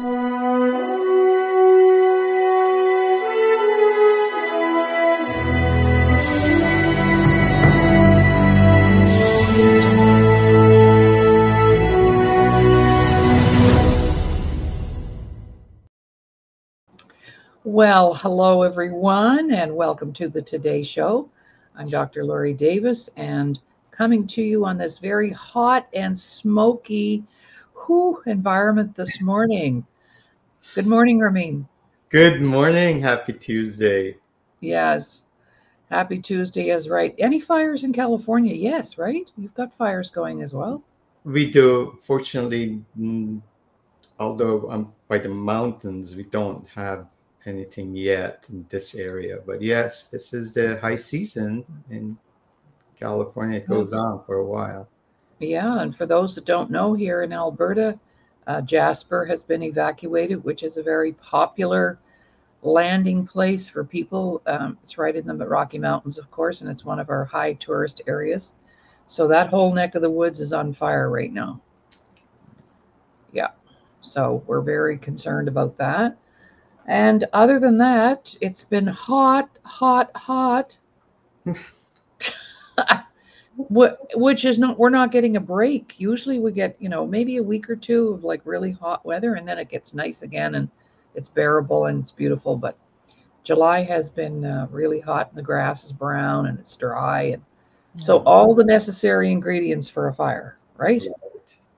Well, hello everyone, and welcome to the Today Show. I'm Dr. Laurie Davis, and coming to you on this very hot and smoky environment this morning. Good morning, Ramin. Good morning. Happy Tuesday. Yes, happy Tuesday is right. Any fires in California? Yes, right? You've got fires going as well. We do. Fortunately, although I'm by the mountains, we don't have anything yet in this area. But yes, this is the high season in California. It goes on for a while. Yeah, and for those that don't know, here in Alberta, Jasper has been evacuated, which is a very popular landing place for people. It's right in the Rocky Mountains, of course, and it's one of our high tourist areas. So that whole neck of the woods is on fire right now. Yeah, so we're very concerned about that. And other than that, it's been hot. Which is not, we're not getting a break. Usually we get, maybe a week or two of like really hot weather, and then it gets nice again and it's bearable and it's beautiful. But July has been really hot, and the grass is brown and it's dry, and so all the necessary ingredients for a fire, right?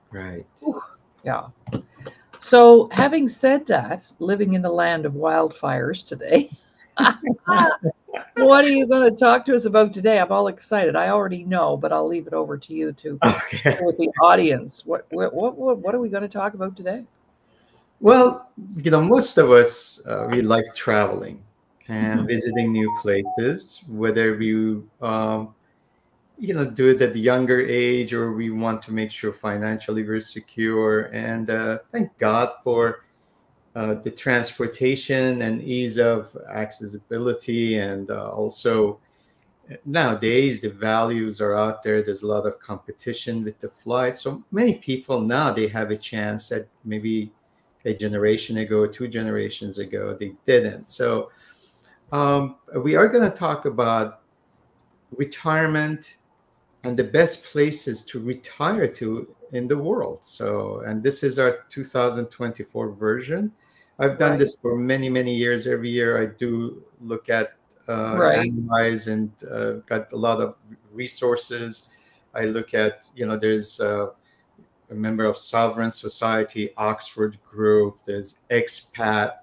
Right. Ooh, yeah. So having said that, living in the land of wildfires today, what are you going to talk to us about today? I'm all excited. I already know, but I'll leave it over to you to share with the audience. What are we going to talk about today? Well, most of us, we like traveling and visiting new places, whether you, do it at the younger age, or we want to make sure financially we're secure. And thank God for the transportation and ease of accessibility. And also nowadays, the values are out there. There's a lot of competition with the flights. So many people now, they have a chance that maybe a generation ago, 2 generations ago, they didn't. So we are going to talk about retirement and the best places to retire to in the world. So, and this is our 2024 version. I've done this for many, many years. Every year I do look at, analyze, and got a lot of resources. I look at, there's a member of Sovereign Society, Oxford Group, there's Expat,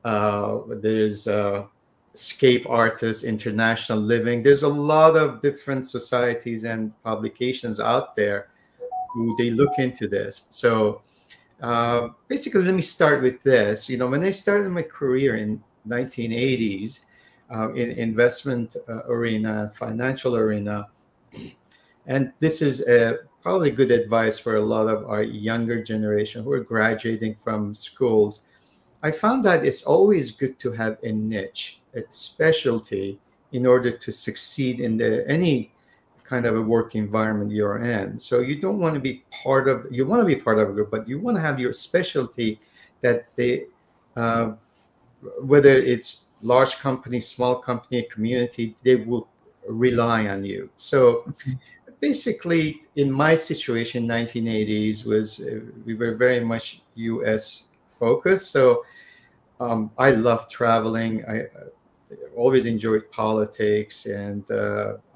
there's Escape Artists, International Living. There's a lot of different societies and publications out there who they look into this. So basically, let me start with this. When I started my career in 1980s in investment arena, financial arena, and this is probably good advice for a lot of our younger generation who are graduating from schools. I found that it's always good to have a niche, a specialty, in order to succeed in any kind of a work environment you're in. So you don't want to be part of, you want to be part of a group, but you want to have your specialty that they, whether it's large company, small company, community, they will rely on you. So basically, in my situation, 1980s was, we were very much US focused. So I love traveling. I always enjoyed politics and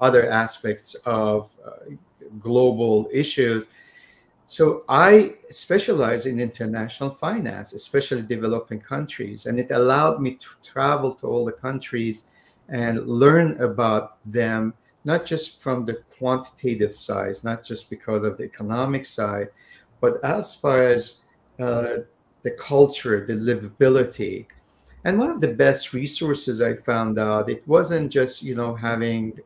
other aspects of global issues. So I specialize in international finance, especially developing countries. And it allowed me to travel to all the countries and learn about them, not just from the quantitative side, not just because of the economic side, but as far as the culture, the livability. And one of the best resources I found out, it wasn't just, having,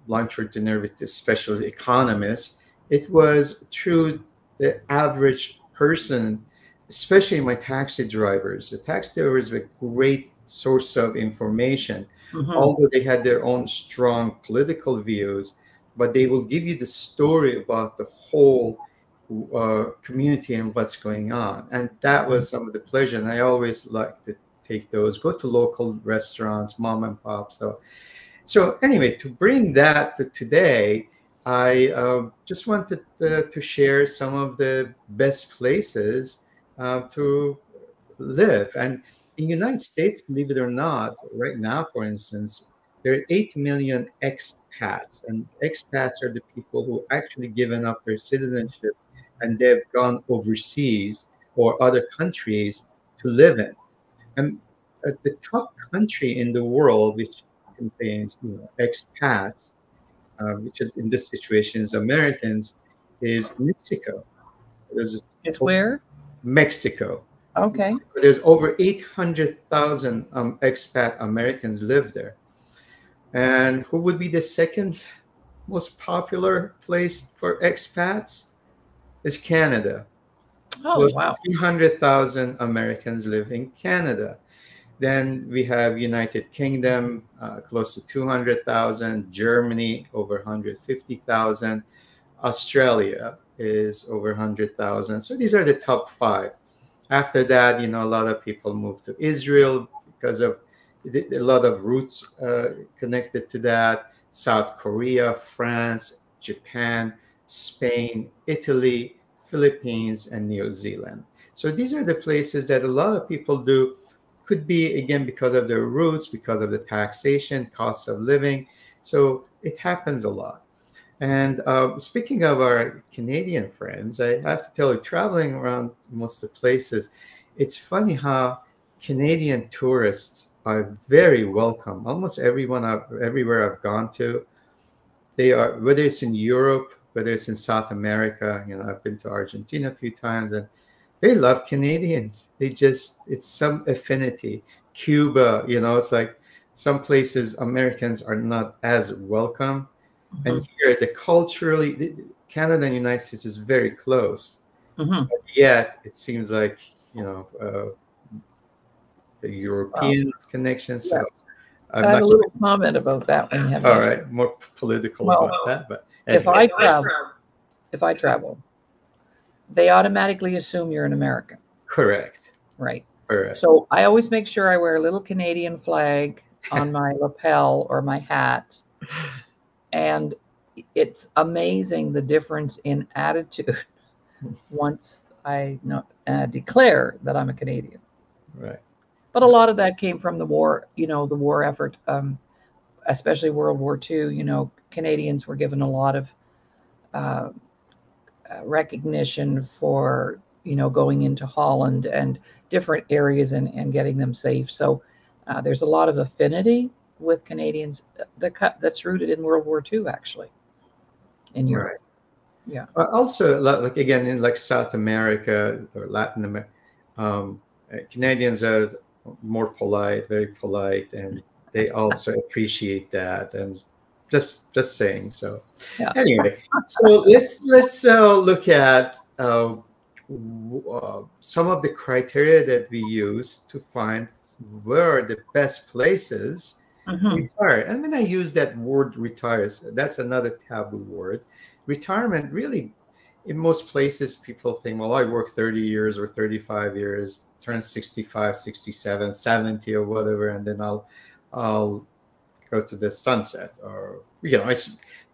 lunch or dinner with the special economist. It was through the average person, especially my taxi drivers. The taxi drivers were a great source of information, although they had their own strong political views, but they will give you the story about the whole community and what's going on. And that was some of the pleasure. And I always like to take those, go to local restaurants, mom and pop. So anyway, to bring that to today, I just wanted to share some of the best places to live. And in the United States, believe it or not, right now, for instance, there are 8 million expats, and expats are the people who actually given up their citizenship and they've gone overseas or other countries to live in. And the top country in the world, which contains expats, which is in this situation is Americans, is Mexico. There's It's where? Mexico. Okay. There's over 800,000 expat Americans live there. And who would be the second most popular place for expats? Is Canada. Oh, Close to wow. 300,000 Americans live in Canada. Then we have United Kingdom, close to 200,000. Germany, over 150,000. Australia is over 100,000. So these are the top 5. After that, a lot of people move to Israel because of a lot of roots connected to that. South Korea, France, Japan, Spain, Italy, Philippines, and New Zealand. So these are the places that a lot of people do. Could be, again, because of their roots, because of the taxation, cost of living. So it happens a lot. And speaking of our Canadian friends, I have to tell you, traveling around most of the places, it's funny how Canadian tourists are very welcome. Almost everywhere I've gone to, they are, whether it's in Europe, whether it's in South America. I've been to Argentina a few times, and they love Canadians. It's some affinity. Cuba, it's like some places Americans are not as welcome. And here, Canada and the United States is very close. But yet, it seems like, the European connection. So Yes. I'm I have not a little comment about that when you have all right, more political Well, about that. But if anyway. if I travel, they automatically assume you're an American, Correct. right? Correct. So I always make sure I wear a little Canadian flag on my lapel or my hat. And it's amazing the difference in attitude once I declare that I'm a Canadian. Right. But a lot of that came from the war, the war effort, especially World War II. Canadians were given a lot of uh, recognition for, going into Holland and different areas and getting them safe. So there's a lot of affinity with Canadians that's rooted in World War II, actually, in Europe. Right. Yeah. Also, like again, in like South America or Latin America, Canadians are more polite, very polite, and they also appreciate that. And just saying. So Yeah. anyway, so let's look at some of the criteria that we use to find where are the best places to retire. And when I use that word retire, that's another taboo word. Retirement, really, in most places, people think, well, I work 30 years or 35 years, turn 65, 67, 70 or whatever, and then I'll go to the sunset, or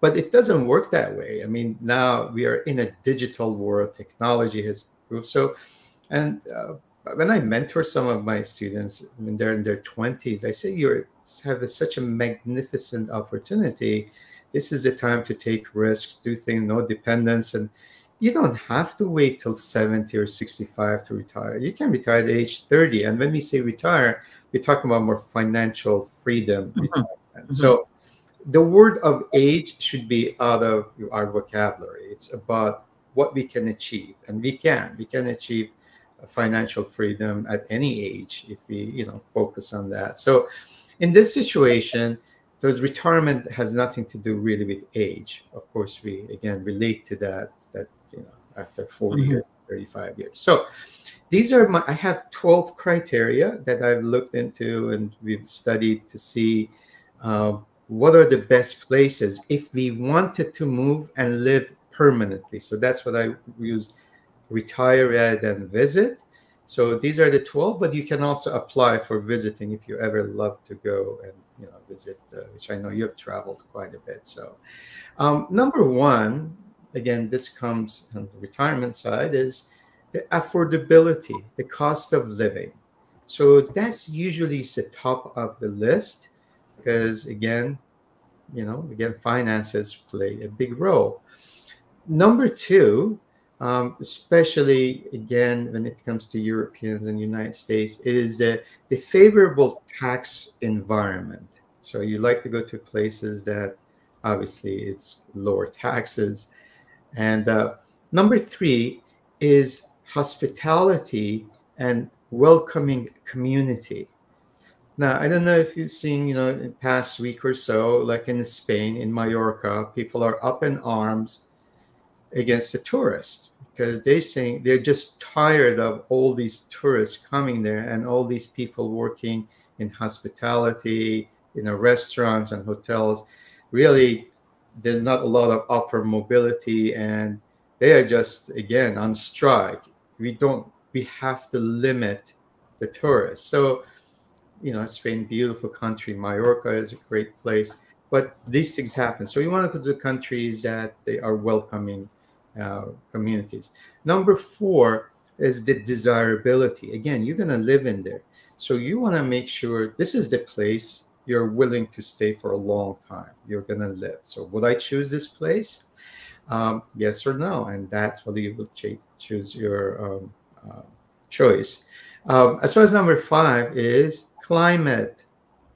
but it doesn't work that way. I mean, now we are in a digital world. Technology has improved. So, and when I mentor some of my students when they're in their 20s, I say you have such a magnificent opportunity. This is the time to take risks, do things, no dependence, and you don't have to wait till 70 or 65 to retire. You can retire at age 30. And when we say retire, we're talking about more financial freedom retirement. So the word of age should be out of our vocabulary. It's about what we can achieve, and we can achieve financial freedom at any age if we focus on that. So in this situation, the retirement has nothing to do really with age. Of course, we again relate to that after 40 years, 35 years. So these are I have 12 criteria that I've looked into and we've studied to see what are the best places if we wanted to move and live permanently. So that's what I use, retire rather than visit. So these are the 12, but you can also apply for visiting if you ever love to go and visit, which I know you have traveled quite a bit. So number one, again, this comes on the retirement side, is the affordability, the cost of living. So that's usually the top of the list because, again, finances play a big role. Number two, especially again when it comes to Europeans and United States, is the favorable tax environment. So you like to go to places that obviously it's lower taxes. And number three is hospitality and welcoming community. Now, I don't know if you've seen, in the past week or so, like in Spain, in Mallorca, people are up in arms against the tourists because they saying they're just tired of all these tourists coming there and all these people working in hospitality, restaurants and hotels. Really, there's not a lot of upper mobility, and they are just again on strike. We have to limit the tourists. So Spain, beautiful country. Mallorca is a great place, but these things happen. So you want to go to countries that they are welcoming communities. Number four is the desirability. Again, you're going to live in there. So you want to make sure this is the place you're willing to stay for a long time. You're going to live. So would I choose this place? Yes or no? And that's what you will choose your choice. As far as number five is climate,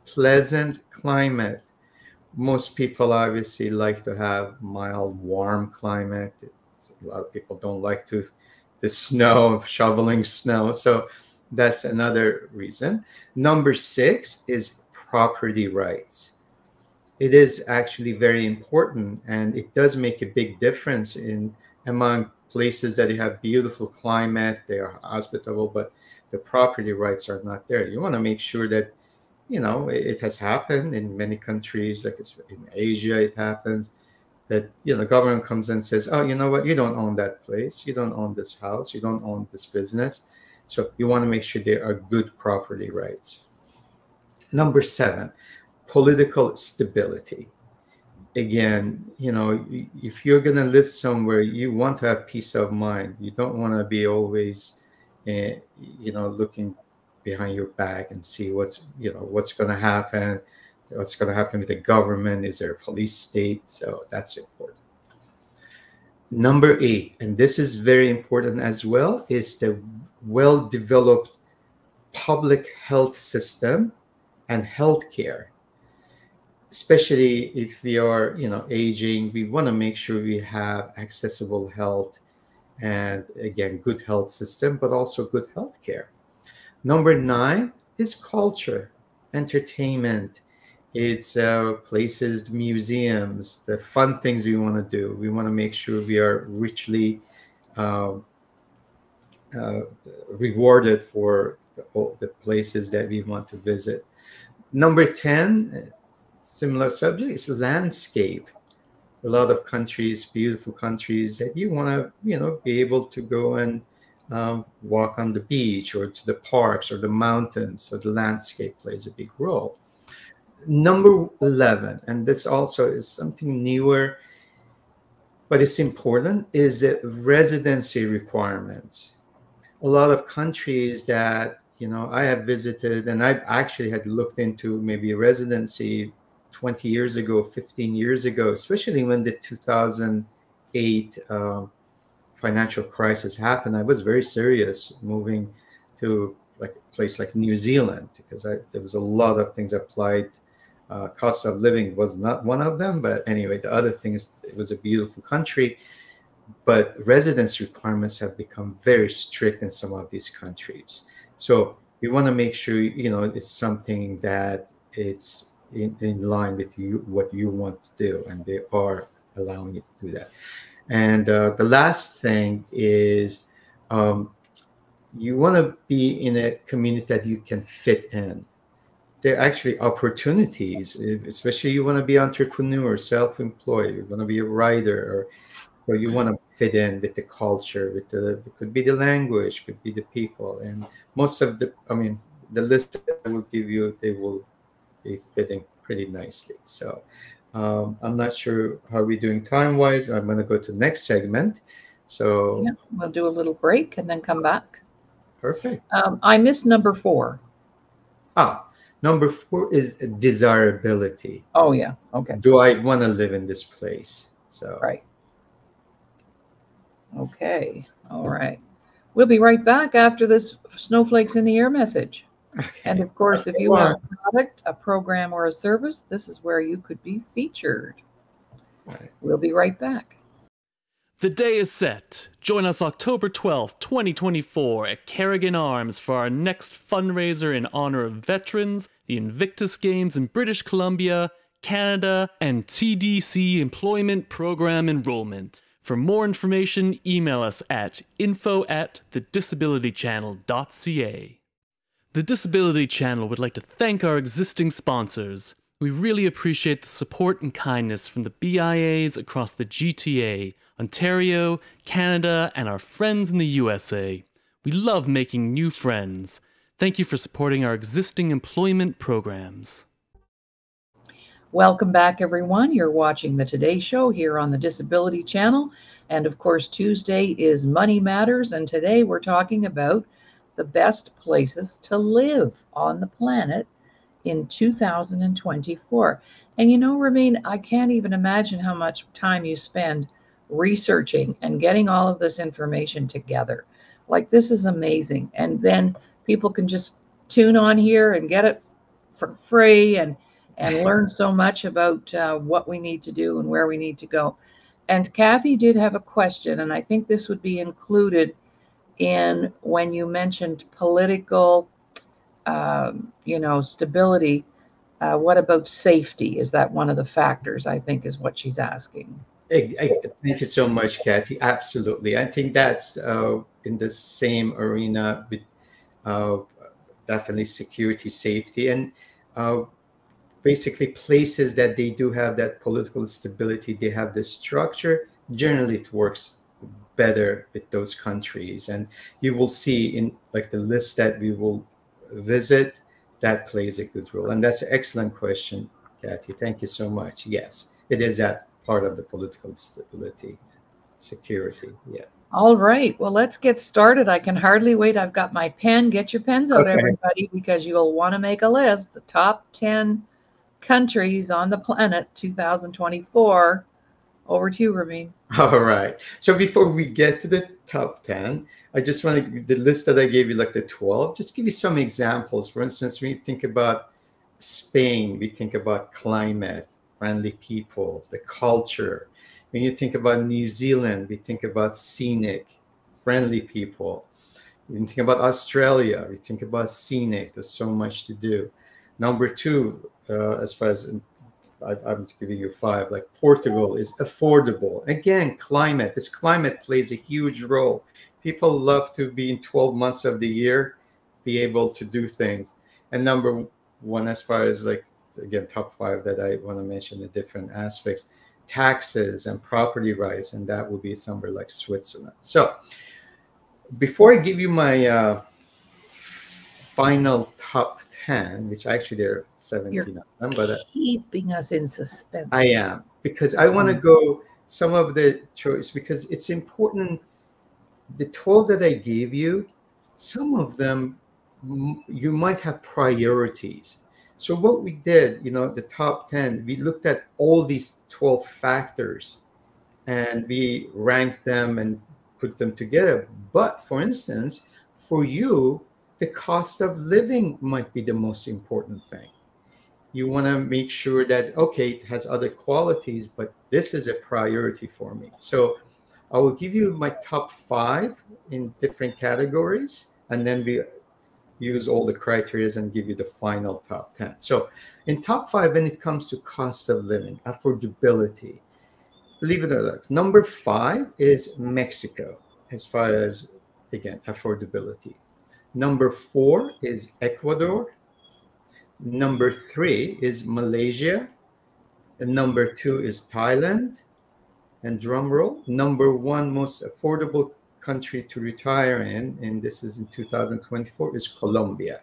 pleasant climate. Most people obviously like to have mild, warm climate. A lot of people don't like the snow, shoveling snow. So that's another reason. Number six is property rights. It is actually very important, and it does make a big difference among places that you have beautiful climate, they are hospitable, but the property rights are not there. You want to make sure that, it has happened in many countries, like it's in Asia, it happens that, the government comes and says, oh, you know what, you don't own that place, you don't own this house, you don't own this business. So you want to make sure there are good property rights. Number seven, political stability. Again, if you're going to live somewhere, you want to have peace of mind. You don't want to be always, looking behind your back and see what's going to happen, what's going to happen with the government. Is there a police state? So that's important. Number eight, and this is very important as well, is the well-developed public health system and healthcare. Especially if we are, aging, we want to make sure we have accessible health and, again, good health system, but also good health care. Number nine is culture, entertainment. It's places, museums, the fun things we want to do. We want to make sure we are richly rewarded for the places that we want to visit. Number 10, similar subject, is landscape. A lot of countries, beautiful countries that you want to, be able to go and walk on the beach or to the parks or the mountains. So the landscape plays a big role. Number 11, and this also is something newer, but it's important, is the residency requirements. A lot of countries that, I have visited, and I actually had looked into maybe residency 20 years ago, 15 years ago, especially when the 2008 financial crisis happened. I was very serious moving to like a place like New Zealand because there was a lot of things applied. Cost of living was not one of them, but anyway, the other thing is it was a beautiful country, but residence requirements have become very strict in some of these countries. So we want to make sure, it's something that it's in line with what you want to do, and they are allowing you to do that. And the last thing is you want to be in a community that you can fit in. There are actually opportunities, especially you want to be entrepreneur, self-employed, you want to be a writer, or So you want to fit in with the culture, with it could be the language, could be the people, and most of the list that I will give you, they will be fitting pretty nicely. So I'm not sure how we're doing time wise. I'm going to go to the next segment. So Yeah, we'll do a little break and then come back. perfect. I missed number 4. Number 4 is desirability. Oh, yeah. Okay. Do I want to live in this place? So Right. Okay. All right. We'll be right back after this Snowflakes in the Air message. And okay. of course, if you have a product, a program, or a service, this is where you could be featured. Right. We'll be right back. The day is set. Join us October 12th, 2024 at Kerrigan Arms for our next fundraiser in honor of veterans, the Invictus Games in British Columbia, Canada, and TDC Employment Program Enrollment. For more information, email us at info@thedisabilitychannel.ca. The Disability Channel would like to thank our existing sponsors. We really appreciate the support and kindness from the BIAs across the GTA, Ontario, Canada, and our friends in the USA. We love making new friends. Thank you for supporting our existing employment programs. Welcome back, everyone. You're watching the Today Show here on the Disability Channel. And of course, Tuesday is Money Matters. And today we're talking about the best places to live on the planet in 2024. And you know, Ramin, I can't even imagine how much time you spend researching and getting all of this information together. Like, this is amazing. And then people can just tune on here and get it for free and learn so much about what we need to do and where we need to go. And Kathy did have a question, and I think this would be included in when you mentioned political, stability. What about safety? Is that one of the factors? I think is what she's asking. Thank you so much, Kathy. Absolutely. I think that's in the same arena with uh, definitely security, safety, and basically places that they do have that political stability, they have the structure. Generally, it works better with those countries. And you will see in like the list that we will visit, that plays a good role. And that's an excellent question, Kathy. Thank you so much. Yes, it is that part of the political stability, security. Yeah. All right. Well, let's get started. I can hardly wait. I've got my pen. Get your pens out, Okay. everybody, because you'll want to make a list. The top 10 countries on the planet 2024. Over to you, Ramin. All right. So before we get to the top 10, I just want to, the list that I gave you, like the 12, just give you some examples. For instance, when you think about Spain, we think about climate, friendly people, the culture. When you think about New Zealand, we think about scenic, friendly people. When you think about Australia, we think about scenic. There's so much to do. Number 2, as far as I'm giving you 5, like Portugal is affordable. Again, climate. This climate plays a huge role. People love to be in 12 months of the year, be able to do things. And number 1, as far as like, again, top 5 that I want to mention the different aspects, taxes and property rights, and that will be somewhere like Switzerland. So before I give you my final top 10, which actually there are 17 You're of them, but keeping us in suspense. I am, because I want to go some of the choice, because it's important. The 12 that I gave you, some of them you might have priorities. So what we did, the top 10, we looked at all these 12 factors and we ranked them and put them together. But for instance, for you, the cost of living might be the most important thing. You want to make sure that, okay, it has other qualities, but this is a priority for me. So I will give you my top 5 in different categories, and then we use all the criteria and give you the final top 10. So in top 5, when it comes to cost of living, affordability, believe it or not, number 5 is Mexico, as far as, again, affordability. Number 4 is Ecuador. Number 3 is Malaysia. And number 2 is Thailand. and drum roll, number one most affordable country to retire in, and this is in 2024, is Colombia.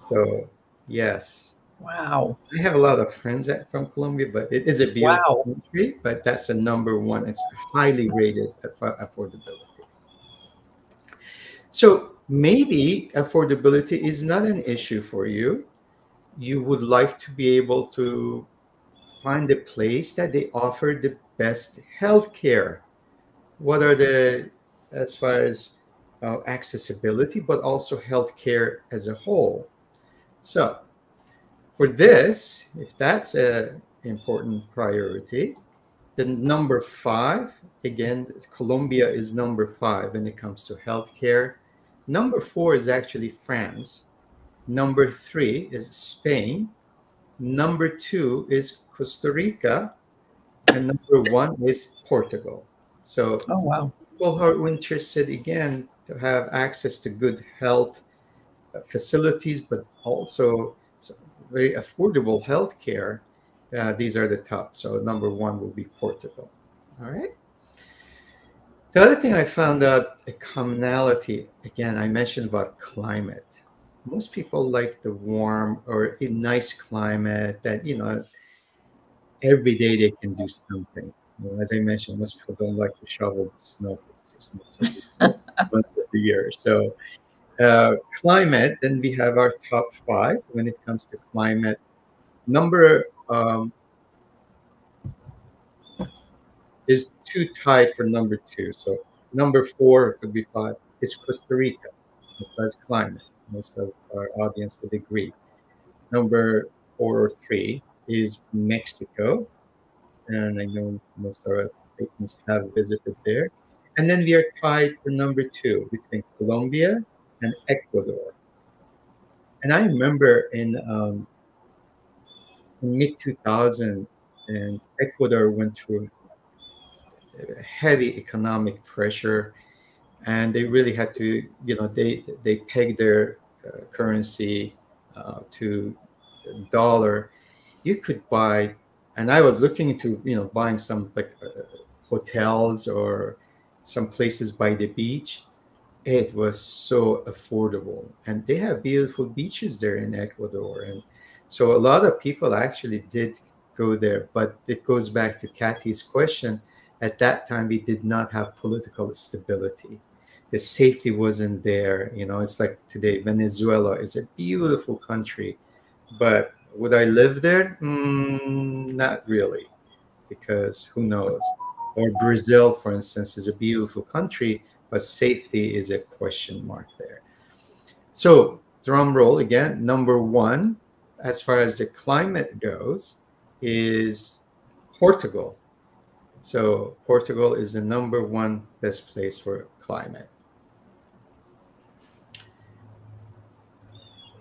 So, yes, Wow. I have a lot of friends from Colombia, but it is a beautiful Wow. country, but that's a number one. It's highly rated for affordability. So maybe affordability is not an issue for you. You would like to be able to find a place that they offer the best healthcare. What are the, as far as accessibility, but also healthcare as a whole. So for this, if that's an important priority, then number five, again, Colombia is number five when it comes to healthcare. Number four is actually France. Number three is Spain. Number two is Costa Rica. And number one is Portugal. So Oh, wow. people who are interested, again, to have access to good health facilities, but also very affordable healthcare, these are the top. So number one will be Portugal. All right. The other thing I found out, a commonality, again, I mentioned about climate. Most people like the warm or a nice climate that, every day they can do something. As I mentioned, most people don't like to shovel the snow for 6 months of the year. So climate, then we have our top five when it comes to climate. Number is too tied for number two. So number four could be five is Costa Rica as far as climate. Most of our audience would agree. Number four or three is Mexico. And I know most of our patrons have visited there. And then we are tied for number two between Colombia and Ecuador. And I remember in mid 2000, and Ecuador went through heavy economic pressure, and they really had to, they pegged their currency to dollar. You could buy, and I was looking into, buying some like hotels or some places by the beach. It was so affordable, and they have beautiful beaches there in Ecuador, and so a lot of people actually did go there. But it goes back to Kathy's question. At that time, we did not have political stability. The safety wasn't there. It's like today, Venezuela is a beautiful country, but would I live there? Not really, because who knows? Or Brazil, for instance, is a beautiful country, but safety is a question mark there. So, drum roll again. Number one, as far as the climate goes, is Portugal. So, Portugal is the number one best place for climate.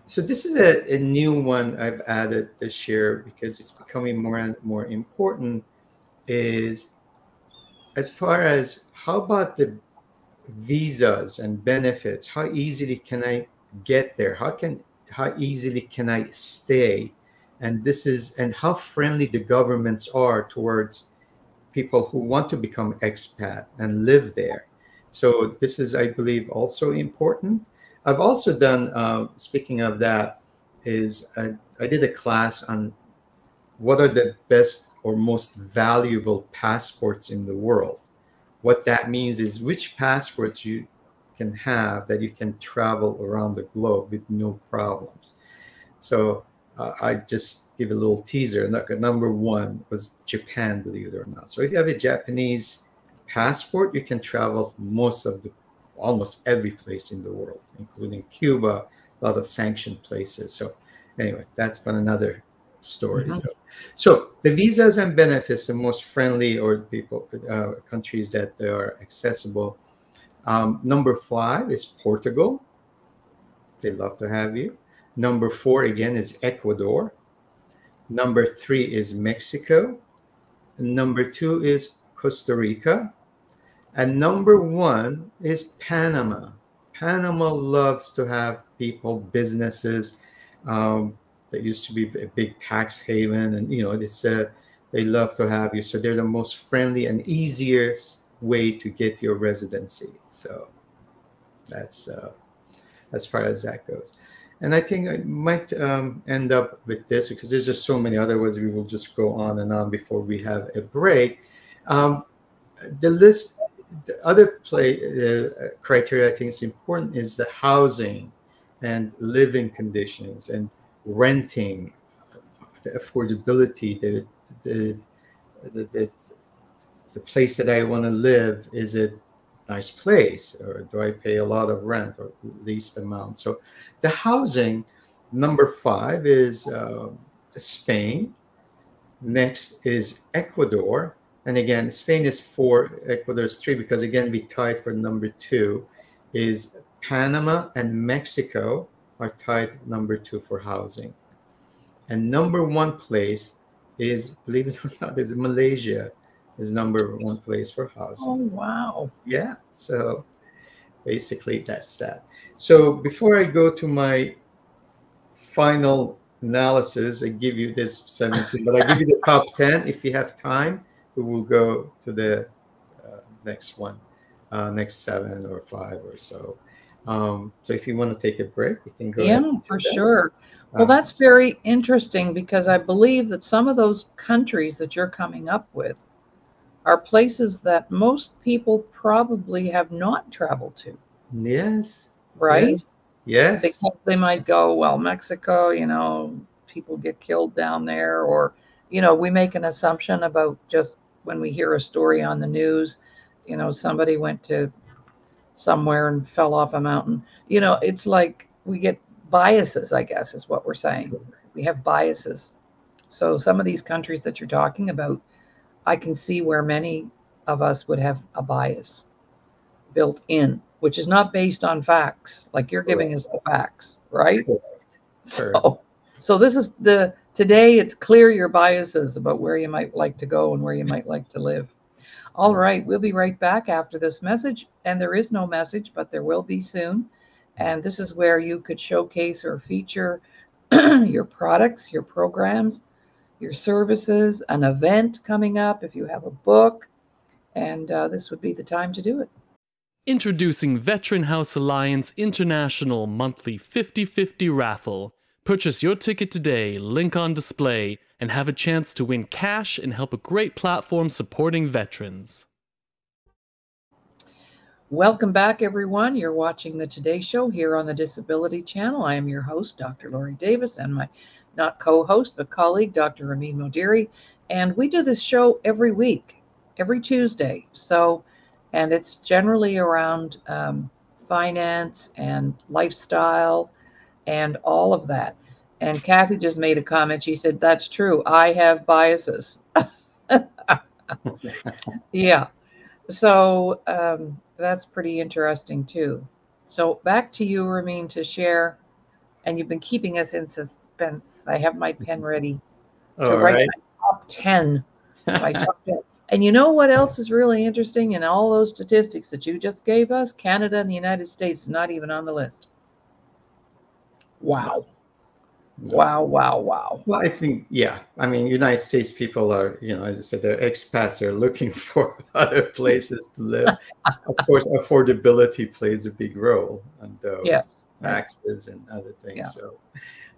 So this is a new one I've added this year because it's becoming more and more important, is as far as how about the visas and benefits? How easily can I get there? How easily can I stay? And how friendly the governments are towards people who want to become expat and live there. So this is, I believe, also important. I've also done, speaking of that, I did a class on what are the best or most valuable passports in the world. What that means is which passports you can have that you can travel around the globe with no problems. So I just give a little teaser. Number one was Japan, believe it or not. So if you have a Japanese passport, you can travel almost every place in the world, including Cuba, a lot of sanctioned places. So anyway, that's for another story. Mhm. So the visas and benefits, the most friendly or countries that are accessible. Number five is Portugal. They love to have you. Number four, again, is Ecuador. Number three is Mexico. Number two is Costa Rica. And number one is Panama. Panama loves to have people, businesses. That used to be a big tax haven. And, it's They love to have you. So they're the most friendly and easiest way to get your residency. So that's as far as that goes. And I think I might end up with this because there's just so many other words. We will just go on and on before we have a break. The list, the other criteria I think is important is the housing and living conditions and renting, the affordability, the, the, the place that I want to live. Is it a nice place, or do I pay a lot of rent or least amount? So the housing, number 5 is Spain. Next is Ecuador. And again, Spain is 4, Ecuador is 3, because again, we tied for number 2. Is Panama and Mexico are tied number 2 for housing. And number 1 place is, believe it or not, is Malaysia is number 1 place for housing. Oh, wow. Yeah. So basically that's that. So before I go to my final analysis, I give you this 17, but I give you the top 10. If you have time, we will go to the next one, next 7 or 5 or so. So if you want to take a break, you can go ahead. Yeah, for sure. Well, that's very interesting, because I believe that some of those countries that you're coming up with are places that most people probably have not traveled to. Yes. Right? Yes. Because they might go, well, Mexico, people get killed down there, or, we make an assumption about just when we hear a story on the news, somebody went to somewhere and fell off a mountain. It's like we get biases, I guess, is what we're saying. We have biases. So some of these countries that you're talking about, I can see where many of us would have a bias built in, which is not based on facts. Like you're giving us the facts, right? So this is today it's clear your biases about where you might like to go and where you might like to live. All right, we'll be right back after this message. And there is no message, but there will be soon. And this is where you could showcase or feature your products, your programs, your services, an event coming up, if you have a book. And this would be the time to do it. Introducing Veteran House Alliance International Monthly 50/50 Raffle. Purchase your ticket today, link on display, and have a chance to win cash and help a great platform supporting veterans. Welcome back, everyone. You're watching the Today Show here on the Disability Channel. I am your host, Dr. Laurie Davis, and my not co-host, but colleague, Dr. Ramin Modiri. And we do this show every week, every Tuesday. And it's generally around finance and lifestyle and all of that. And Kathy just made a comment. She said, that's true. I have biases. Yeah. So that's pretty interesting too. So back to you, Ramin, to share. And you've been keeping us in suspense. I have my pen ready to write my top 10. My top 10. And you know what else is really interesting in all those statistics that you just gave us? Canada and the United States is not even on the list. Wow. Wow, wow, wow. Well, I think, yeah. I mean, United States people are, as I said, they're expats. They're looking for other places to live. Of course, affordability plays a big role on those taxes and other things. Yeah.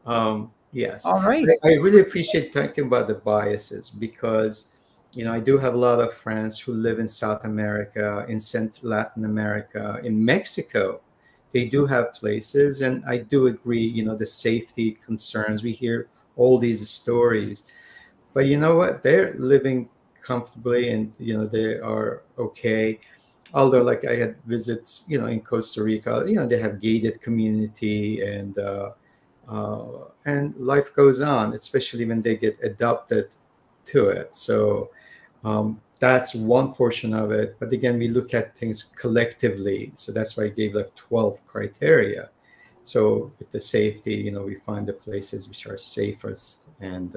So, yes. All right. I really appreciate talking about the biases because, I do have a lot of friends who live in South America, in Central Latin America, in Mexico. They do have places, and I do agree, the safety concerns. We hear all these stories, but you know what? They're living comfortably and, they are okay. Although, like I had visits, in Costa Rica, they have gated community and life goes on, especially when they get adopted to it. So that's one portion of it. But again, we look at things collectively. So that's why I gave like 12 criteria. So with the safety, we find the places which are safest. And,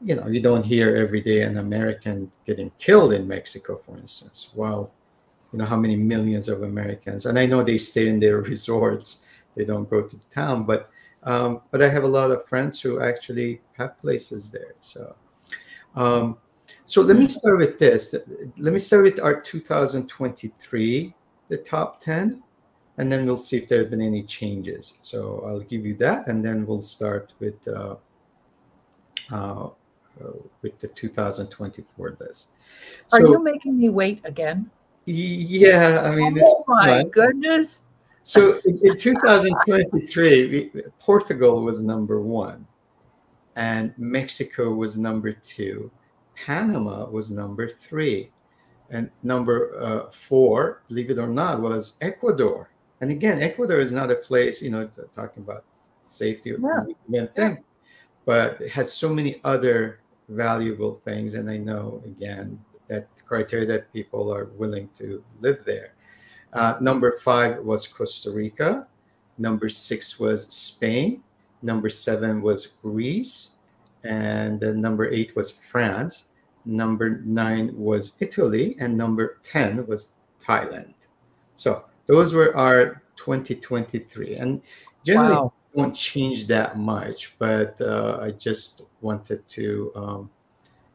you don't hear every day an American getting killed in Mexico, for instance. Well, how many millions of Americans, and I know they stay in their resorts, they don't go to town, but I have a lot of friends who actually have places there. So, So let me start with this. Let me start with our 2023, the top 10, and then we'll see if there have been any changes. So I'll give you that, and then we'll start with the 2024 list. Are So you making me wait again? yeah, I mean, it's Oh my fun. goodness. So in 2023, Portugal was number 1, and Mexico was number 2. Panama was number 3, and number 4, believe it or not, was Ecuador. And again, Ecuador is not a place, talking about safety or thing, but it has so many other valuable things. And I know, again, that criteria that people are willing to live there. Number 5 was Costa Rica. Number 6 was Spain. Number 7 was Greece. And then number 8 was France. Number 9 was Italy. And number 10 was Thailand. So those were our 2023. And generally, won't change that much, but I just wanted to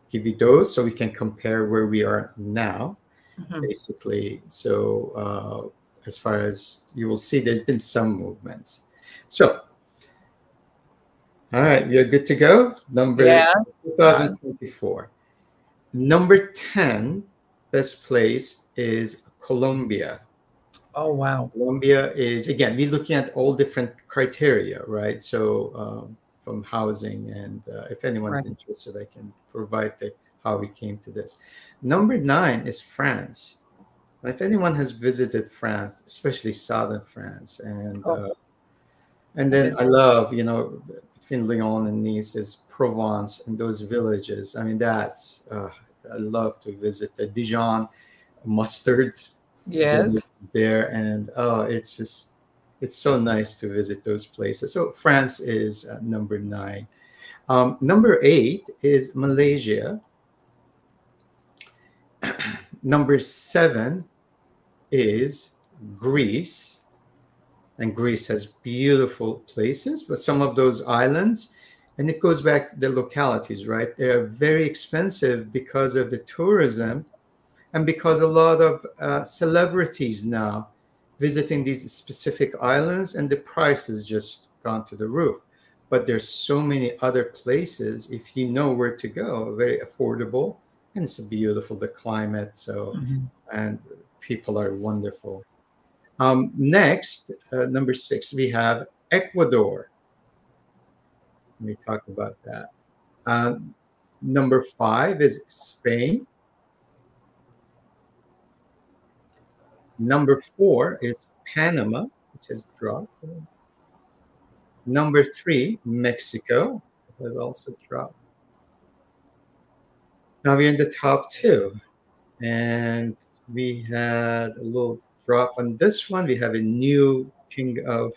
give you those so we can compare where we are now. Basically. So as far as you will see, there's been some movements. So, all right, we are good to go. Number 2024. Number 10, best place is Colombia. Oh, wow. Colombia is, again, we're looking at all different criteria, right? So from housing, and if anyone's interested, I can provide how we came to this. Number 9 is France. If anyone has visited France, especially southern France, and then I love, between Lyon and Nice, there's Provence and those villages. I mean, that's I love to visit the Dijon mustard. Yes. There, and it's so nice to visit those places. So France is number 9. Number 8 is Malaysia. Number 7 is Greece, and Greece has beautiful places, but some of those islands, and it goes back to the localities, right? They are very expensive because of the tourism, and because a lot of celebrities now visiting these specific islands, and the price has just gone to the roof. But there's so many other places, if you know where to go, very affordable, and it's beautiful, the climate. So, and people are wonderful. Next, number 6, we have Ecuador. Let me talk about that. Number 5 is Spain. Number 4 is Panama, which has dropped. Number 3, Mexico, has also dropped. Now we're in the top 2, and we had a little drop on this one. We have a new king of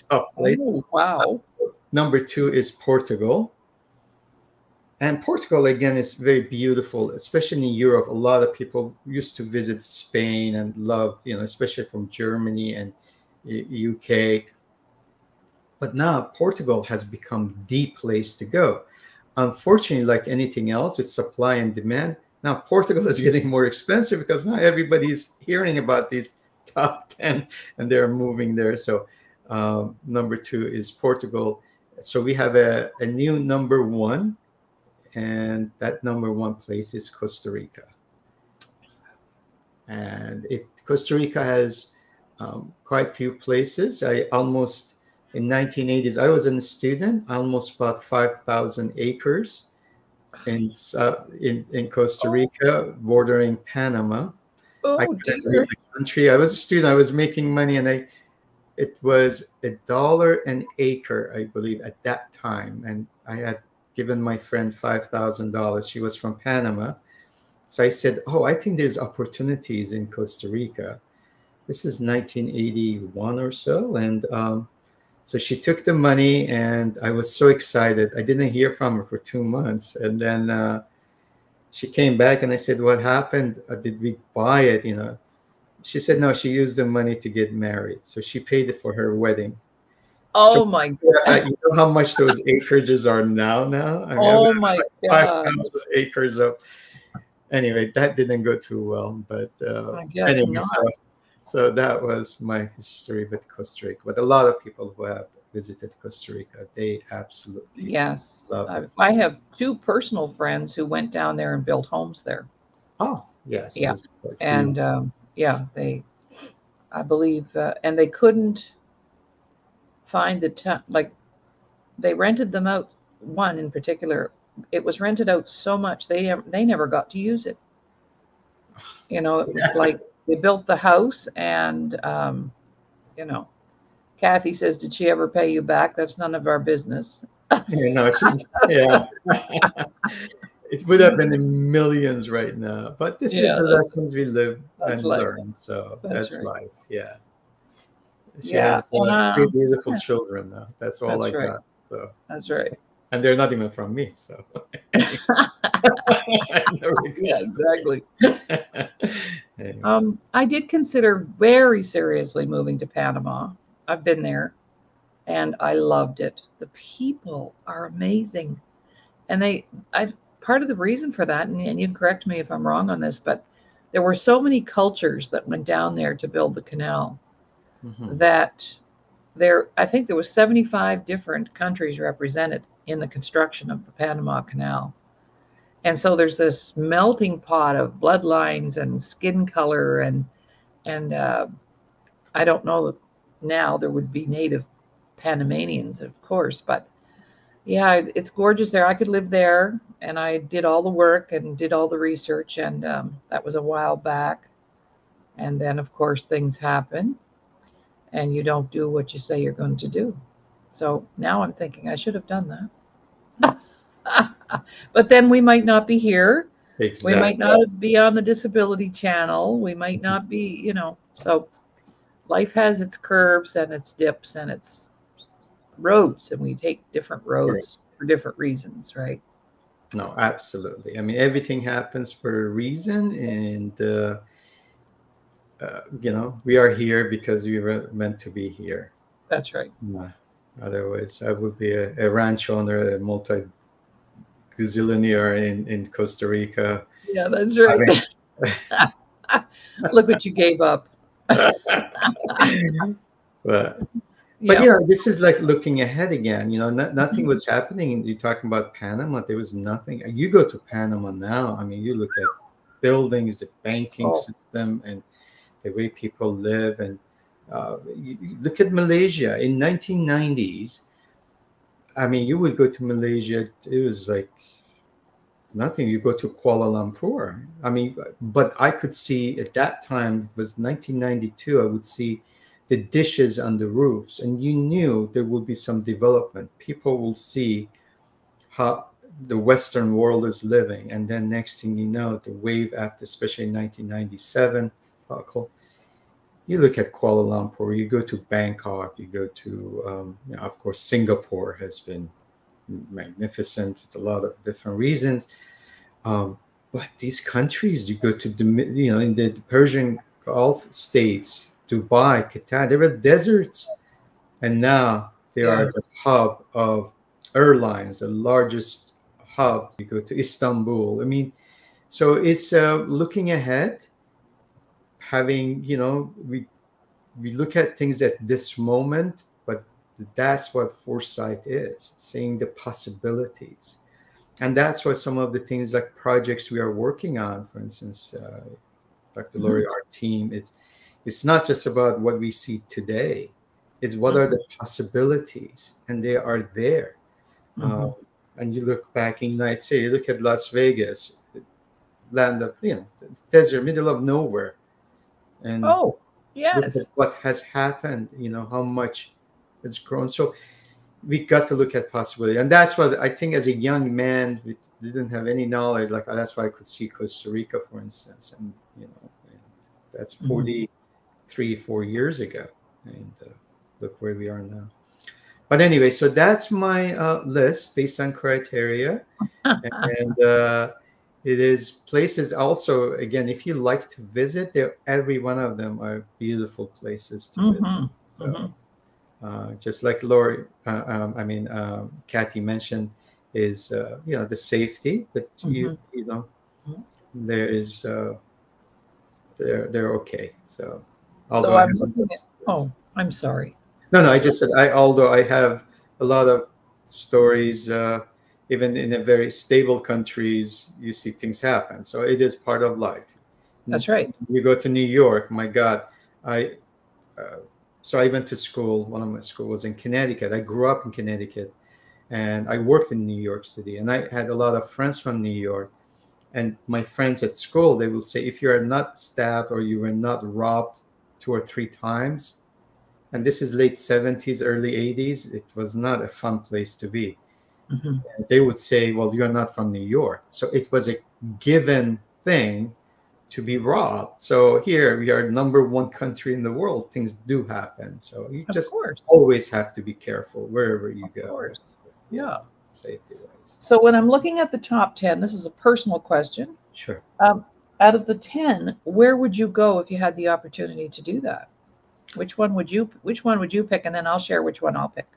top place. Oh, wow. Number 2 is Portugal. And Portugal, again, is very beautiful, especially in Europe. A lot of people used to visit Spain and love, especially from Germany and UK. But now Portugal has become the place to go. Unfortunately, like anything else, with supply and demand, now Portugal is getting more expensive because now everybody's hearing about these top 10 and they're moving there. So number 2 is Portugal. So we have a new number 1. And that number 1 place is Costa Rica. And Costa Rica has quite a few places. In 1980s, I was a student. I almost bought 5,000 acres in Costa Rica, bordering Panama. I couldn't leave the country. I was a student. I was making money, and it was $1 an acre, I believe, at that time. And I had given my friend $5,000. She was from Panama. So I said, I think there's opportunities in Costa Rica. This is 1981 or so. And so she took the money, and I was so excited. I didn't hear from her for 2 months. And then she came back, and I said, what happened? Did we buy it? She said, no, she used the money to get married. So she paid it for her wedding. So Oh my God. you know how much those acreages are now? I mean, I've Oh got my like God. 5,000 acres of. Anyway, that didn't go too well. But I guess anyway, not. so that was my history with Costa Rica. But a lot of people who have visited Costa Rica, they absolutely Yes. love it. I have two personal friends who went down there and built homes there. Oh, yes, Yeah. there's quite a few. And yeah, I believe, and they couldn't find the time. Like they rented them out. One in particular, it was rented out so much they never got to use it. You know, it was like they built the house, and you know, Kathy says, "Did she ever pay you back? That's none of our business." You know, yeah. It would have been in millions right now. But this is Yeah, the lessons we live that's and life. learn. So That's that's right. life. Yeah. She Yeah, has and three beautiful children now. That's all I that's right. got. So, That's right. and they're not even from me. So, I never Yeah, exactly. anyway. I did consider very seriously moving to Panama. I've been there and I loved it. The people are amazing. And I part of the reason for that, and you can correct me if I'm wrong on this, but there were so many cultures that went down there to build the canal Mhm. that I think there was 75 different countries represented in the construction of the Panama Canal. And so there's this melting pot of bloodlines and skin color and I don't know that now there would be native Panamanians, of course, but yeah, it's gorgeous there. I could live there, and I did all the work and did all the research, and that was a while back. And then, of course, things happen, and you don't do what you say you're going to do. So now I'm thinking I should have done that. But then we might not be here. We might Exactly. not be on the disability channel. We might not be, so life has its curves and its dips and its roads, and we take different Correct. roads for different reasons, right? No, absolutely. I mean, everything happens for a reason, and we are here because we were meant to be here. That's right. Yeah. Otherwise, I would be a ranch owner, a multi-gazillionaire in Costa Rica. Yeah, that's I right. mean, Look what you gave up. but Yeah. this is like looking ahead again. Nothing was happening. You're talking about Panama. There was nothing. You go to Panama now. I mean, you look at buildings, the banking Oh, system, and the way people live. And you look at Malaysia in 1990s. I mean, you would go to Malaysia. It was like nothing. You go to Kuala Lumpur. I mean, but I could see at that time, it was 1992. I would see the dishes on the roofs, and you knew there would be some development. People will see how the Western world is living, and then next thing you know, the wave after, especially in 1997, you look at Kuala Lumpur, you go to Bangkok, you go to, of course, Singapore has been magnificent with a lot of different reasons. But these countries, you go to in the Persian Gulf states, Dubai, Qatar, there were deserts, and now they yeah. are the hub of airlines, the largest hub. You go to Istanbul. I mean, so it's looking ahead, having we look at things at this moment, but that's what foresight is, seeing the possibilities. And that's why some of the things like projects we are working on, for instance, Dr. Mhm. Laurie, our team, it's not just about what we see today. It's what are Mhm. the possibilities, and they are there. Mhm. And you look back in United States, you look at Las Vegas, land of desert, middle of nowhere, and Oh, look at yes. what has happened. How much it's grown. So we got to look at possibility, and that's what I think. As a young man, we didn't have any knowledge. Like that's why I could see Costa Rica, for instance, and and that's Mhm. 4 years ago, and look where we are now. But anyway, so that's my list based on criteria, and it is places. Also, again, if you like to visit, every one of them are beautiful places to visit. Mhm. So Mhm. Just like Laurie, Kathy mentioned, is the safety, but there is they're okay. So although So I I'm have looking at. Oh, I'm sorry. no, I just said although I have a lot of stories, even in a very stable countries, you see things happen. So it is part of life. That's right. You go to New York, my God, I. So I went to school. One of my schools was in Connecticut. I grew up in Connecticut, and I worked in New York City. And I had a lot of friends from New York. And my friends at school, they will say, if you are not stabbed or you were not robbed 2 or 3 times, and this is late 70s, early 80s, it was not a fun place to be. Mm-hmm. They would say, well, you're not from New York. So it was a given thing to be robbed. So here we are, #1 country in the world. Things do happen. So you just always have to be careful wherever you go. Of course. Yeah. Safety wise. So when I'm looking at the top 10, this is a personal question. Sure. Out of the 10, where would you go if you had the opportunity to do that? Which one would you pick? And then I'll share which one I'll pick.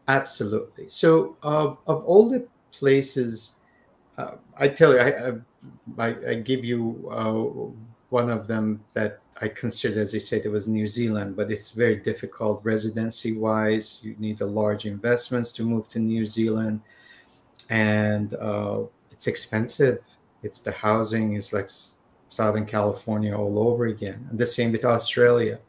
Absolutely. So of all the places, I tell you, I give you one of them that I considered, as I said, it was New Zealand, but it's very difficult residency wise. You need a large investments to move to New Zealand, and it's expensive. It's the housing is like Southern California all over again, and the same with Australia.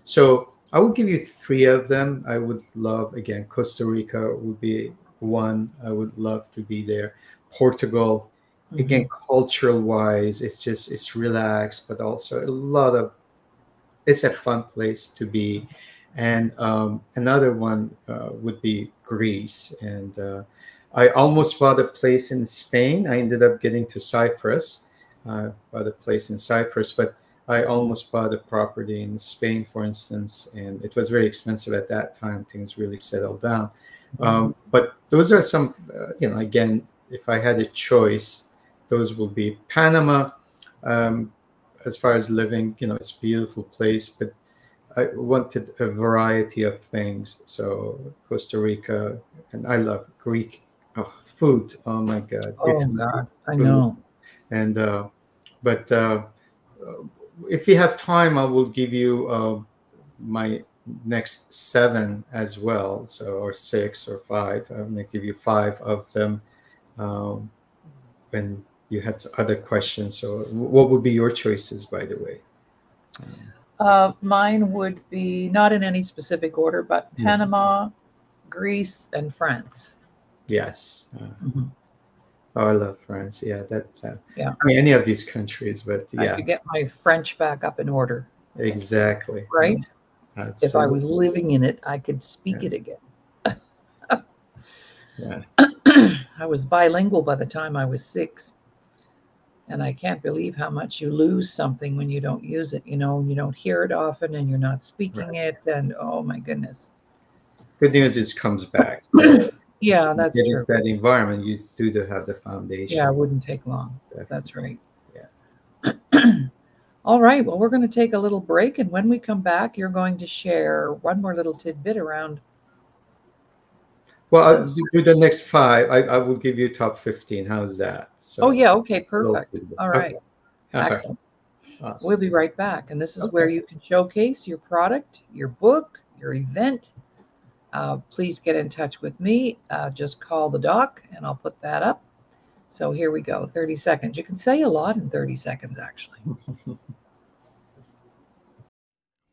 So I will give you 3 of them. I would love, again, Costa Rica would be one. I would love to be there. Portugal, again, cultural wise, it's relaxed, but also it's a fun place to be. And another one would be Greece. And I almost bought a place in Spain. I ended up getting to Cyprus, bought a place in Cyprus, but I almost bought a property in Spain, for instance, and it was very expensive at that time. Things really settled down. But those are some, again, if I had a choice, those will be Panama. As far as living, it's a beautiful place, but I wanted a variety of things. So Costa Rica, and I love Greek food. Oh my God. Oh God, I know. And, but if you have time, I will give you my next 7 as well. So, or 6 or 5. I'm going to give you 5 of them when you had other questions. So what would be your choices, by the way? Mine would be not in any specific order, but Panama, Greece, and France. Yes. Oh, I love France. Yeah, yeah. I mean, any of these countries, but yeah. I could get my French back up in order. Exactly. Right? Absolutely. If I was living in it, I could speak it again. Yeah. I was bilingual by the time I was 6. And I can't believe how much you lose something when you don't use it. You don't hear it often and you're not speaking it. And oh my goodness. Good news is it comes back. So yeah, that's true. That environment, you do to have the foundation. Yeah, it wouldn't take long. Definitely. That's right. Yeah. All right. Well, we're going to take a little break. And when we come back, you're going to share one more little tidbit around. Well, I'll do the next 5. I will give you top 15. How's that? So, yeah. Okay. Perfect. All right. Okay. Excellent. Awesome. We'll be right back. And this is where you can showcase your product, your book, your event. Please get in touch with me. Just call the doc and I'll put that up. So here we go. 30 seconds. You can say a lot in 30 seconds, actually.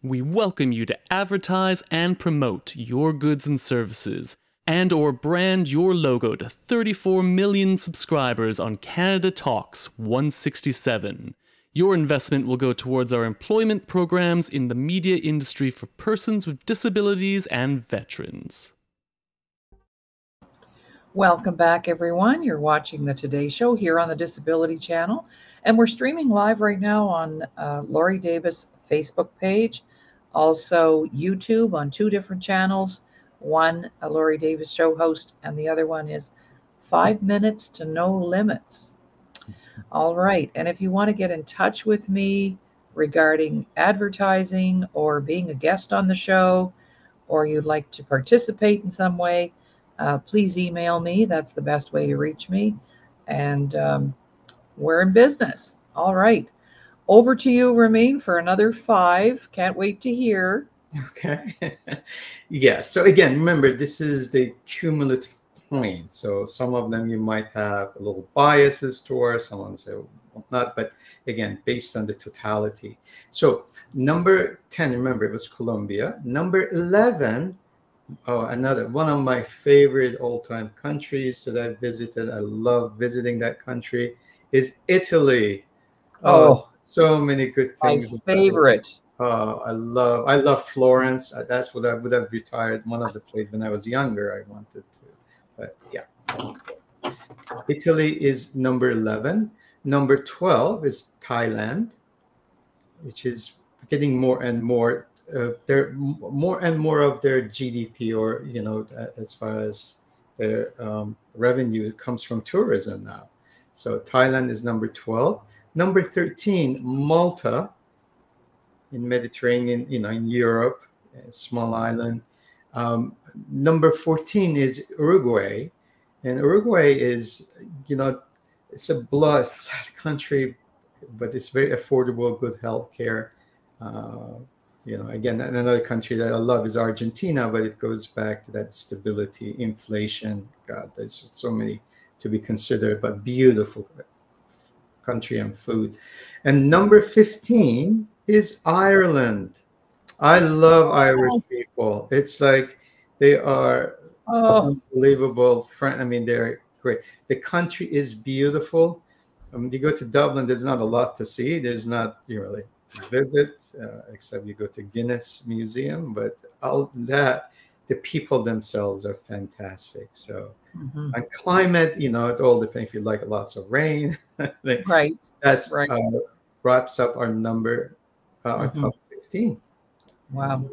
We welcome you to advertise and promote your goods and services, and or brand your logo to 34 million subscribers on Canada Talks 167. Your investment will go towards our employment programs in the media industry for persons with disabilities and veterans. Welcome back, everyone. You're watching the Today Show here on the Disability Channel, and we're streaming live right now on Laurie Davis Facebook page, also YouTube on 2 different channels. One, a Laurie Davis Show host, and the other one is 5 Minutes to No Limits. All right, and if you want to get in touch with me regarding advertising or being a guest on the show, or you'd like to participate in some way, please email me. That's the best way to reach me. And we're in business. All right. Over to you, Ramin, for another 5. Can't wait to hear. Okay. Yeah. So again, remember, this is the cumulative point. So some of them you might have a little biases towards, someone say not, but again, based on the totality. So number 10, remember, it was Colombia. Number 11, oh, another one of my favorite all-time countries that I visited. I love visiting that country, is Italy. Oh, so many good my things. favorite. I love Florence. That's what I would have retired. One of the places when I was younger, I wanted to. But yeah, Italy is number 11. Number 12 is Thailand, which is getting more and more. More and more of their GDP, or as far as their revenue, comes from tourism now. So Thailand is number 12. Number 13, Malta, in Mediterranean, in Europe, a small island. Number 14 is Uruguay, and Uruguay is, it's a blood country, but it's very affordable, good health care. Again, another country that I love is Argentina, but it goes back to that stability, inflation. God, there's just so many to be considered, but beautiful country and food. And number 15 is Ireland. I love Irish people. It's like they are unbelievable. I mean, they're great. The country is beautiful. You go to Dublin, there's not a lot to see. There's not really to visit, except you go to Guinness Museum. But all that, the people themselves are fantastic. So, and climate, it all depends. If you like lots of rain, right? That's right. Wraps up our number, our top 15. Wow.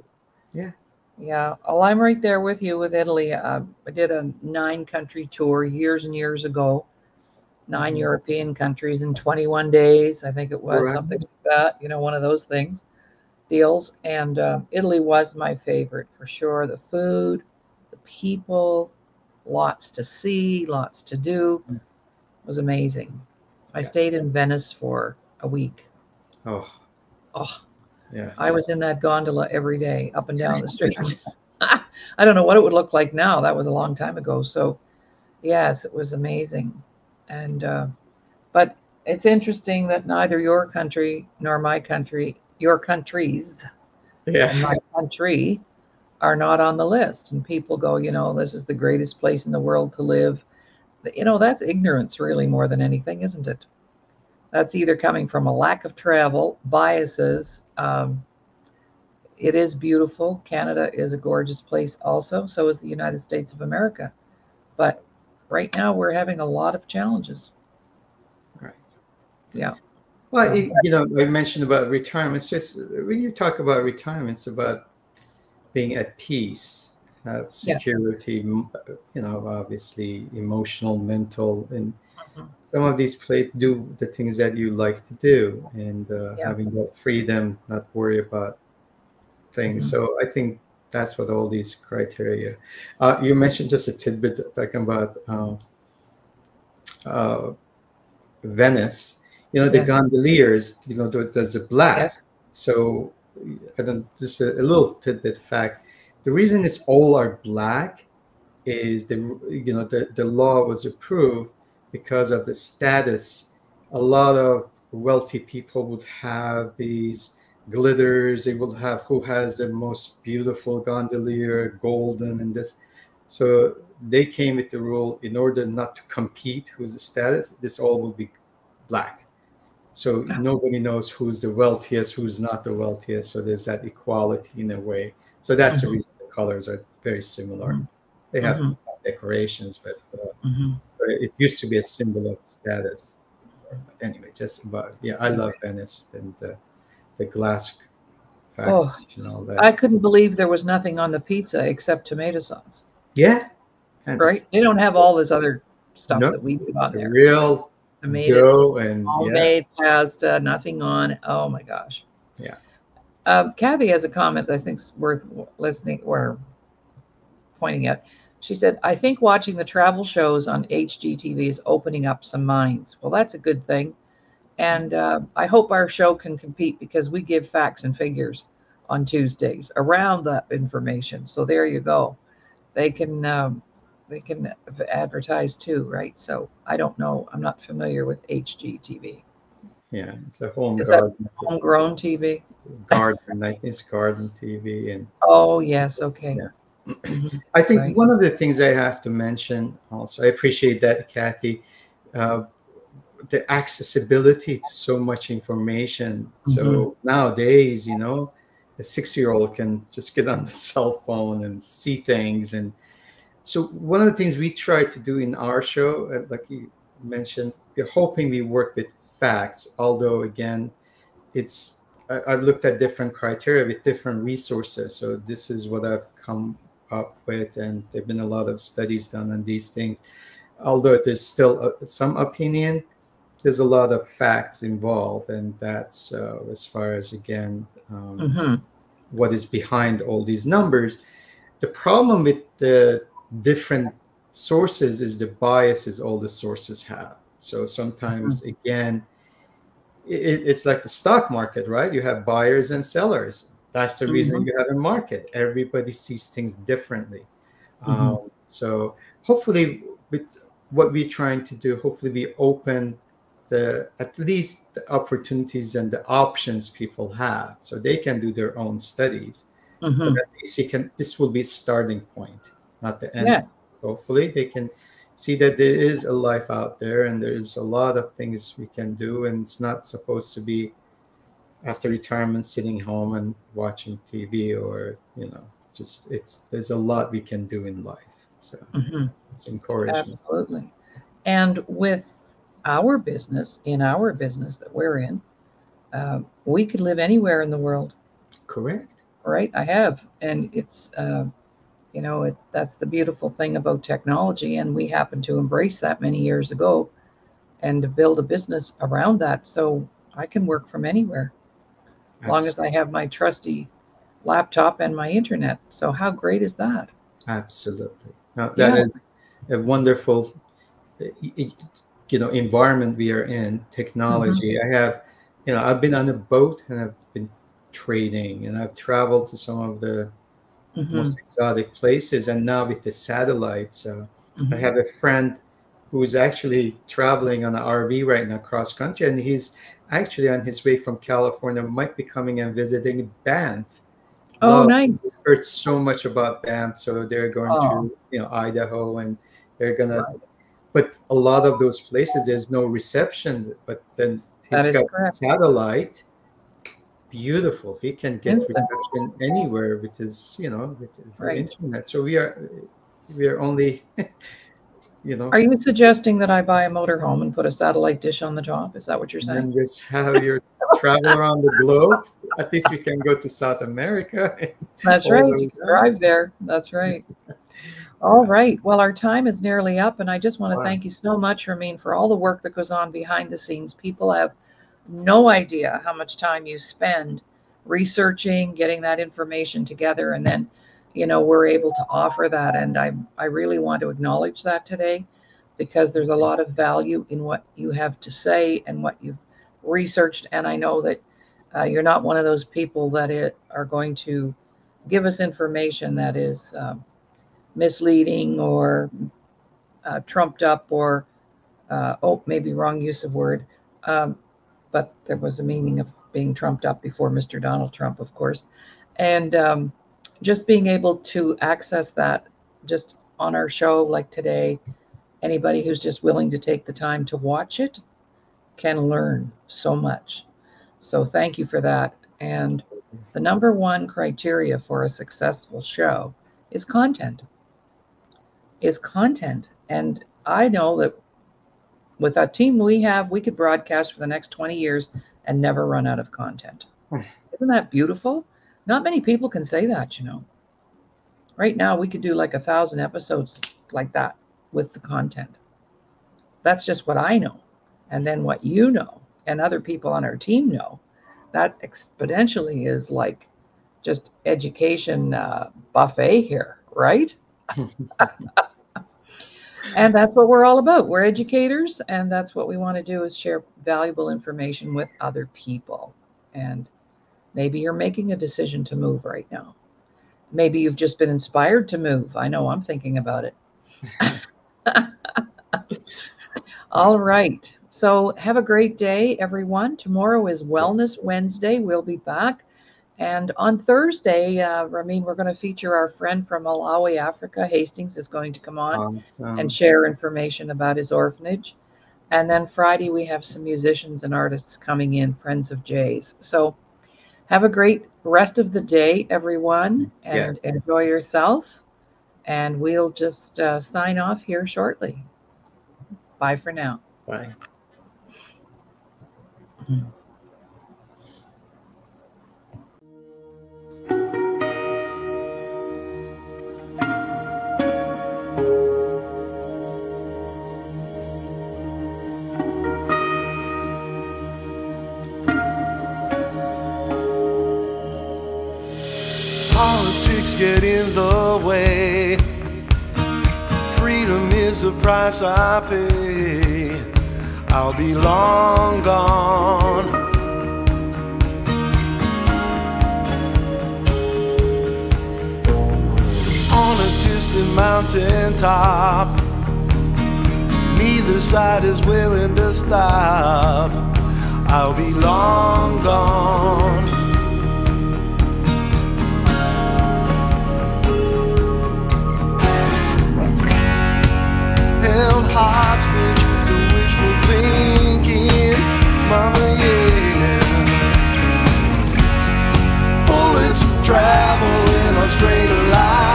Yeah. Yeah. Well, I'm right there with you with Italy. I did a 9-country tour years and years ago. 9 European countries in 21 days. I think it was something like that, one of those deals. And Italy was my favorite for sure. The food, the people, lots to see, lots to do. It was amazing. I stayed in Venice for a week. Oh, yeah. I was in that gondola every day, up and down the streets. I don't know what it would look like now. That was a long time ago. So, yes, it was amazing. And but it's interesting that neither your country nor my country, your countries, and my country are not on the list. And people go, this is the greatest place in the world to live. That's ignorance, really, more than anything, isn't it? That's either coming from a lack of travel, biases. It is beautiful. Canada is a gorgeous place also. So is the United States of America. But right now we're having a lot of challenges. Right. Yeah. Well, I mentioned about retirement. So when you talk about retirement, it's about being at peace, have security, obviously emotional, mental, and some of these places do the things that you like to do, and having that freedom, not worry about things. So I think that's what all these criteria. You mentioned just a tidbit talking about Venice. The gondoliers, there's a black. Yes. So just a little tidbit fact. The reason it's all are black is the law was approved because of the status. A lot of wealthy people would have these glitters. They will have who has the most beautiful gondolier, golden, and this. So they came with the rule in order not to compete who's the status. This all will be black. So nobody knows who's the wealthiest, who's not the wealthiest. So there's that equality in a way. So that's the reason the colors are very similar. They have decorations, but it used to be a symbol of status. But anyway, just about I love Venice and the glass factories and all that. I couldn't believe there was nothing on the pizza except tomato sauce. Yeah. Right? They don't have all this other stuff that we do on there. Real dough and homemade pasta, nothing on it. Oh my gosh. Yeah. Kathy has a comment that I think's worth listening or pointing at. She said, I think watching the travel shows on HGTV is opening up some minds. Well, that's a good thing. And I hope our show can compete because we give facts and figures on Tuesdays around that information. So there you go. They can advertise too, right? So I don't know. I'm not familiar with HGTV. Yeah, it's a home Is that garden. homegrown TV? Garden, I think it's garden TV, and Oh, yes. Okay. yeah. Hmm. I think Right. one of the things I have to mention also, I appreciate that, Kathy, uh, the accessibility to so much information. Hmm. So nowadays, a 6-year-old can just get on the cell phone and see things. And so one of the things we try to do in our show, like you mentioned, we're hoping we work with facts, although again, I've looked at different criteria with different resources. So this is what I've come up with, and there've been a lot of studies done on these things. Although there's still some opinion, there's a lot of facts involved, and that's as far as again Hmm. what is behind all these numbers. The problem with the different sources is the biases all the sources have. So sometimes again, it's like the stock market, right? You have buyers and sellers. That's the reason Hmm. you have a market. Everybody sees things differently. Hmm. So hopefully, with what we're trying to do, hopefully we open at least the opportunities and the options people have, so they can do their own studies. But Hmm. at least this will be a starting point, not the end. Yes. Hopefully they can see that there is a life out there and there's a lot of things we can do, and it's not supposed to be after retirement sitting home and watching TV, or just there's a lot we can do in life. So Hmm. it's encouraging. Absolutely. And with in our business that we're in, we could live anywhere in the world, Correct. right? I have, and it's that's the beautiful thing about technology, and we happened to embrace that many years ago and to build a business around that. So I can work from anywhere, as long as I Absolutely. have my trusty laptop and my internet. So how great is that? Absolutely. Now, that Yeah. is a wonderful environment we are in, Hmm. technology. I've been on a boat and I've been trading, and I've traveled to some of the Hmm. most exotic places. And now with the satellites, I Hmm. have a friend who is actually traveling on an RV right now cross country, and he's actually on his way from California, might be coming and visiting Banff. Oh, Love, nice. heard so much about Banff, so they're going Oh, through Idaho, and they're gonna. right. But a lot of those places, there's no reception. But then That he's is got correct. satellite. Beautiful. He can get Instant. reception anywhere with his, for Right. internet. So we are only, you know, Are you suggesting that I buy a motorhome and put a satellite dish on the top? Is that what you're and saying? then just have your travel around the globe. At least we can go to South America and That's all right. You those can drive guys. there. That's right. All Yeah. right. Well, our time is nearly up, and I just want to Wow. thank you so much, Ramin, for all the work that goes on behind the scenes. People have no idea how much time you spend researching, getting that information together, and then, we're able to offer that. And I really want to acknowledge that today because there's a lot of value in what you have to say and what you've researched. And I know that you're not one of those people that are going to give us information that is misleading or trumped up or maybe wrong use of word. Um, but there was a meaning of being trumped up before Mr. Donald Trump, of course. And just being able to access that just on our show like today, anybody who's just willing to take the time to watch it can learn so much. So thank you for that. And the number one criteria for a successful show is content, And I know that with that team we have, we could broadcast for the next 20 years and never run out of content. Isn't that beautiful? Not many people can say that. Right now, we could do like 1,000 episodes like that with the content. That's just what I know. And then what you know and other people on our team know. that exponentially is like just education buffet here, right? And that's what we're all about. We're educators, and that's what we want to do, is share valuable information with other people. And maybe you're making a decision to move right now. Maybe you've just been inspired to move. I know I'm thinking about it. All right. So have a great day, everyone. Tomorrow is Wellness Wednesday. We'll be back. And on Thursday, Ramin, we're going to feature our friend from Malawi, Africa. Hastings is going to come on and share information about his orphanage. And then Friday, we have some musicians and artists coming in, Friends of Jay's. So have a great rest of the day, everyone, and enjoy yourself. And we'll just sign off here shortly. Bye for now. Bye. Politics get in the way. Freedom is the price I pay. I'll be long gone. On a distant mountain top, neither side is willing to stop. I'll be long gone. Held hostage to wishful thinking, mama, yeah. Bullets travel in a straight line.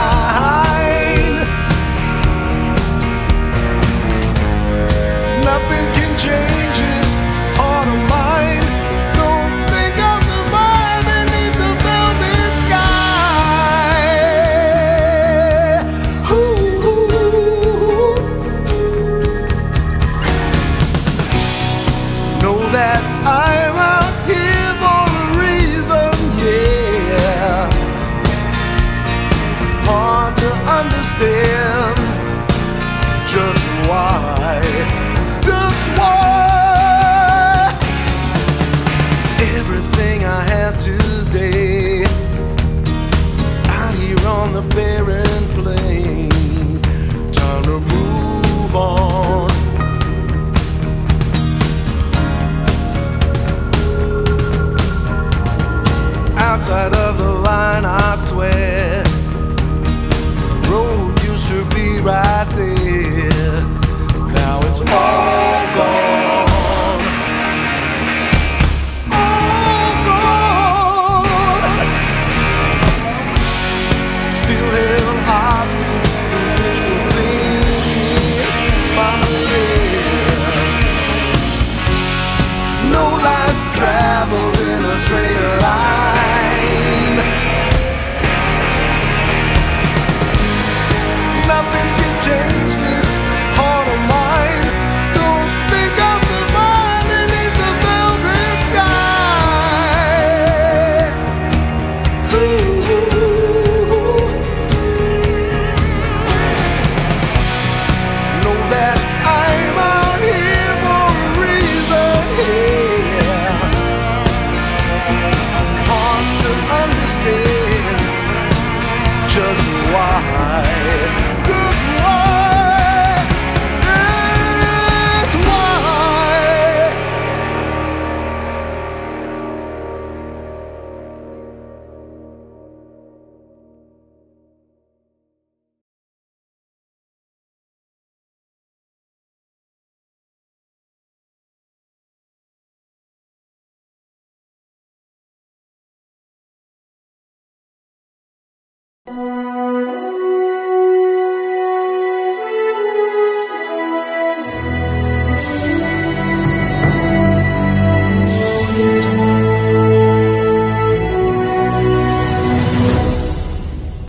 Nothing can change this heart of mine. Don't think I'll survive beneath the velvet sky. Ooh. Know that I'm out here for a reason, yeah. Hard to understand just why. Everything I have today, out here on the barren plain, time to move on. Outside of the line, I swear, the road used to be right there. Now it's all gone. All gone. Still held hostage to wishful thinking, mama, yeah. No life travels in a straight line. Nothing can change this heart of mine. Don't think I'll survive beneath the velvet sky. Ooh. Know that I'm out here for a reason, yeah. Hard to understand just why. Just why. That's why.